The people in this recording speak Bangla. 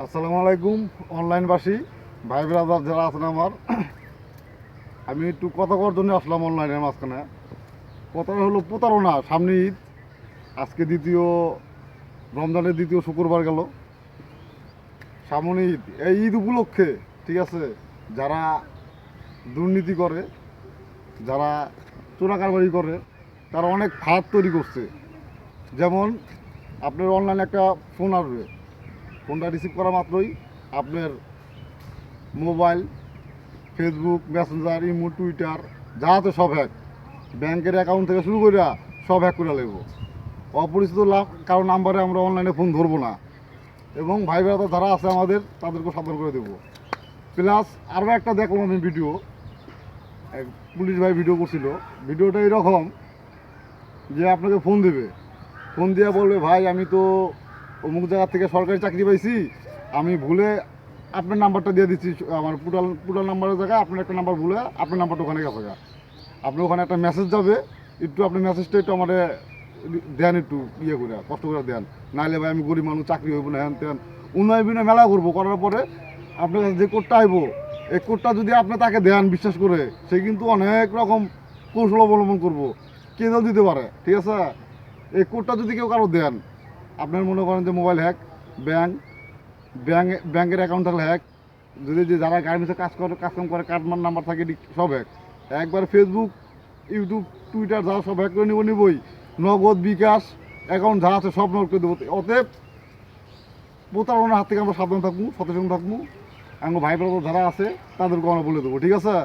আসসালামু আলাইকুম অনলাইনবাসী ভাই ব্রাদার যারা আছেন আমার। আমি একটু কথা করার জন্য আসলাম অনলাইনের মাঝখানে। কথাটা হলো প্রতারণা। সামনে ঈদ, আজকে রমজানের দ্বিতীয় শুক্রবার গেল, সামনে ঈদ। এই ঈদ উপলক্ষে ঠিক আছে, যারা দুর্নীতি করে, যারা চোরাকারবারি করে, তারা অনেক ফাঁদ তৈরি করছে। যেমন আপনার অনলাইনে একটা ফোন আসবে, ফোনটা রিসিভ করা মাত্রই আপনার mobile, Facebook, Messenger, imo, Twitter যা আছে সব হ্যাক। ব্যাংকের অ্যাকাউন্ট থেকে শুরু করে সব হ্যাক করে নেব। অপরিচিত কারো নাম্বারে আমরা অনলাইনে ফোন ধরবো না, এবং ভাই ব্রাদার যারা আছে আমাদের তাদেরকেও সাবধান করে দেবো। প্লাস আরও একটা দেখলাম আমি ভিডিও, এক পুলিশ ভাই ভিডিও করছিল। ভিডিওটা এরকম যে আপনাকে ফোন দেবে, ফোন দিয়ে বলবে, ভাই আমি তো অমুক জায়গা থেকে সরকারি চাকরি পাইছি, আমি ভুলে আপনার নাম্বারটা দিয়ে দিচ্ছি, আমার পুরাল নাম্বারের জায়গায় আপনার একটা নাম্বার ভুলে আপনার নাম্বারটা ওখানে গেছে। আপনি ওখানে একটা মেসেজ যাবে, একটু আপনি মেসেজটা একটু আমাদের দেন, একটু ইয়ে করে কষ্ট করে দেন, নাহলে ভাই আমি গরিব মানুষ, চাকরি হইব না, হ্যান তেন উন্নয়ন বিনয় মেলা করবো। করার পরে আপনার কাছে যে কোডটা আইব, এই কোডটা যদি আপনি তাকে দেন বিশ্বাস করে, সে কিন্তু অনেক রকম কৌশল অবলম্বন করবো, কেউ দিতে পারে। ঠিক আছে, এই কোডটা যদি কেউ কারো দেন, আপনার মনে করেন যে মোবাইল হ্যাক, ব্যাংকের অ্যাকাউন্ট থাকলে হ্যাক, যদি যে যারা গার্মেন্টসে কাজকাম করে কার্ডমার নাম্বার থাকে সব হ্যাক। একবার ফেসবুক, ইউটিউব, টুইটার যা সব হ্যাক করে নিবই। নগদ, বিকাশ, অ্যাকাউন্ট যা আছে সব নোট করে দেবো। অতএব প্রতারণার হাত থেকে আমরা সাবধান থাকবো, সচেতন থাকবো। আমার ভাই ব্রাদার যারা আছে তাদেরকে আমরা বলে দেবো। ঠিক আছে।